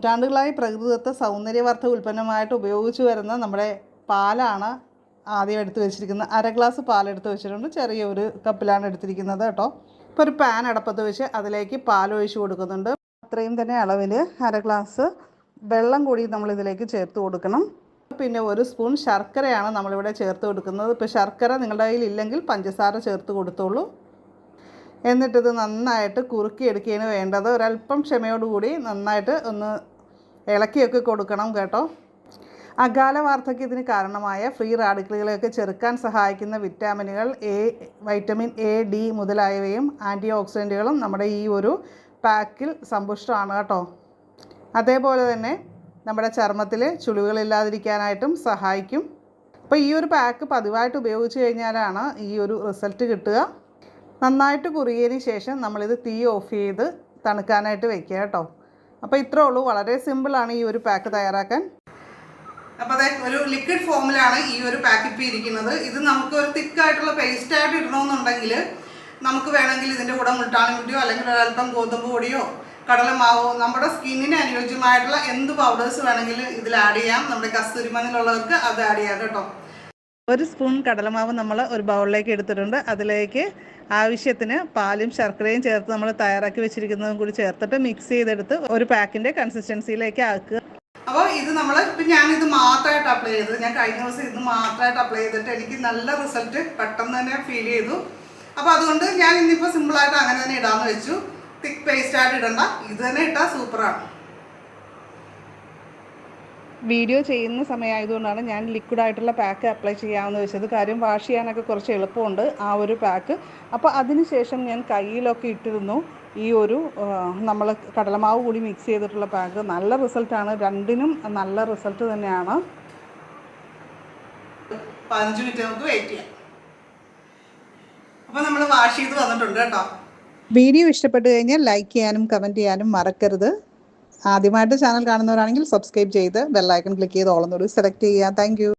നൂറ്റാണ്ടുകളായി പ്രകൃതിദത്ത സൗന്ദര്യവർദ്ധക ഉൽപ്പന്നമായിട്ട് ഉപയോഗിച്ചു വരുന്ന നമ്മുടെ പാലാണ് ആദ്യം എടുത്ത് വെച്ചിരിക്കുന്നത്. അര ഗ്ലാസ് പാലെടുത്ത് വെച്ചിട്ടുണ്ട്. ചെറിയൊരു കപ്പിലാണ് എടുത്തിരിക്കുന്നത് കേട്ടോ. ഇപ്പോൾ ഒരു പാൻ അടപ്പത്ത് വെച്ച് അതിലേക്ക് പാലൊഴിച്ച് കൊടുക്കുന്നുണ്ട്. അത്രയും തന്നെ അളവിൽ അര ഗ്ലാസ് വെള്ളം കൂടി നമ്മളിതിലേക്ക് ചേർത്ത് കൊടുക്കണം. പിന്നെ ഒരു സ്പൂൺ ശർക്കരയാണ് നമ്മളിവിടെ ചേർത്ത് കൊടുക്കുന്നത്. ഇപ്പോൾ ശർക്കര നിങ്ങളുടെ കയ്യിൽ ഇല്ലെങ്കിൽ പഞ്ചസാര ചേർത്ത് കൊടുത്തോളൂ. എന്നിട്ടിത് നന്നായിട്ട് കുറുക്കിയെടുക്കുകയാണ് വേണ്ടത്. ഒരല്പം ക്ഷമയോടുകൂടി നന്നായിട്ട് ഒന്ന് ഇളക്കിയൊക്കെ കൊടുക്കണം കേട്ടോ. അകാല വാർദ്ധക്യത്തിന് കാരണമായ ഫ്രീ റാഡിക്കലുകളെയൊക്കെ ചെറുക്കാൻ സഹായിക്കുന്ന വിറ്റാമിനുകൾ വൈറ്റമിൻ എ, ഡി മുതലായവയും ആൻറ്റി ഓക്സിഡൻറ്റുകളും നമ്മുടെ ഈ ഒരു പാക്കിൽ സമ്പുഷ്ടമാണ് കേട്ടോ. അതേപോലെ തന്നെ നമ്മുടെ ചർമ്മത്തിൽ ചുളിവുകളില്ലാതിരിക്കാനായിട്ടും സഹായിക്കും. അപ്പോൾ ഈ ഒരു പാക്ക് പതിവായിട്ട് ഉപയോഗിച്ച് കഴിഞ്ഞാലാണ് ഈ ഒരു റിസൾട്ട് കിട്ടുക. നന്നായിട്ട് കുറുകിയതിന് ശേഷം നമ്മളിത് തീ ഓഫ് ചെയ്ത് തണുക്കാനായിട്ട് വെക്കുക കേട്ടോ. അപ്പോൾ ഇത്രേ ഉള്ളൂ. വളരെ സിമ്പിളാണ് ഈ ഒരു പാക്ക് തയ്യാറാക്കാൻ. അപ്പോൾ അതെ ഒരു ലിക്വിഡ് ഫോമിലാണ് ഈ ഒരു പാക്ക് ഇപ്പോൾ ഇരിക്കുന്നത്. ഇത് നമുക്ക് ഒരു തിക്കായിട്ടുള്ള പേസ്റ്റായിട്ട് ഇടണമെന്നുണ്ടെങ്കിൽ നമുക്ക് വേണമെങ്കിൽ ഇതിൻ്റെ കൂടെ മുൾട്ടാണി മുട്ടിയോ അല്ലെങ്കിൽ ഒരല്പം ഗോതമ്പ് പൊടിയോ കടലമാവോ നമ്മുടെ സ്കിന്നിന് അനുയോജ്യമായിട്ടുള്ള എന്ത് പൗഡേഴ്സ് വേണമെങ്കിലും ഇതിൽ ആഡ് ചെയ്യാം. നമ്മുടെ കസ്തൂരിമഞ്ഞളുള്ളവർക്ക് അത് ആഡ് ചെയ്യാം കേട്ടോ. ഒരു സ്പൂൺ കടലമാവ് നമ്മൾ ഒരു ബൗളിലേക്ക് എടുത്തിട്ടുണ്ട്. അതിലേക്ക് ആവശ്യത്തിന് പാലും ശർക്കരയും ചേർത്ത് നമ്മൾ തയ്യാറാക്കി വെച്ചിരിക്കുന്നതും കൂടി ചേർത്തിട്ട് മിക്സ് ചെയ്തെടുത്ത് ഒരു പാക്കിൻ്റെ കൺസിസ്റ്റൻസിയിലേക്ക് ആക്കുക. അപ്പോൾ ഇത് നമ്മൾ ഇപ്പം ഞാനിത് മാത്രമായിട്ട് അപ്ലൈ ചെയ്തത്. ഞാൻ കഴിഞ്ഞ ദിവസം ഇത് മാത്രമായിട്ട് അപ്ലൈ ചെയ്തിട്ട് എനിക്ക് നല്ല റിസൾട്ട് പെട്ടെന്ന് തന്നെ ഫീൽ ചെയ്തു. അപ്പോൾ അതുകൊണ്ട് ഞാൻ ഇന്നിപ്പോൾ സിമ്പിളായിട്ട് അങ്ങനെ തന്നെ ഇടാമെന്ന് വെച്ചു. തിക്ക് പേസ്റ്റായിട്ട് ഇടണ്ട, ഇത് തന്നെ ഇട്ടാൽ സൂപ്പറാണ്. വീഡിയോ ചെയ്യുന്ന സമയമായതുകൊണ്ടാണ് ഞാൻ ലിക്വിഡായിട്ടുള്ള പാക്ക് അപ്ലൈ ചെയ്യാമെന്ന് വെച്ചത്. കാര്യം വാഷ് ചെയ്യാനൊക്കെ കുറച്ച് എളുപ്പമുണ്ട് ആ ഒരു പാക്ക്. അപ്പോൾ അതിന് ശേഷം ഞാൻ കയ്യിലൊക്കെ ഇട്ടിരുന്നു ഈ ഒരു നമ്മൾ കടലമാവ് കൂടി മിക്സ് ചെയ്തിട്ടുള്ള പാക്ക്. നല്ല റിസൾട്ടാണ്, രണ്ടിനും നല്ല റിസൾട്ട് തന്നെയാണ്. 5 മിനിറ്റ് നമുക്ക് വെയിറ്റ് ചെയ്യാം. അപ്പോൾ നമ്മൾ വാഷ് ചെയ്ത് വന്നിട്ടുണ്ട് കേട്ടോ. വീഡിയോ ഇഷ്ടപ്പെട്ട് കഴിഞ്ഞാൽ ലൈക്ക് ചെയ്യാനും കമൻറ്റ് ചെയ്യാനും മറക്കരുത്. ആദ്യമായിട്ട് ചാനൽ കാണുന്നവരാണെങ്കിൽ സബ്സ്ക്രൈബ് ചെയ്ത് ബെല്ലൈക്കൺ ക്ലിക്ക് ചെയ്ത് ഓൾ എന്നോട് സെലക്ട് ചെയ്യുക. Thank you.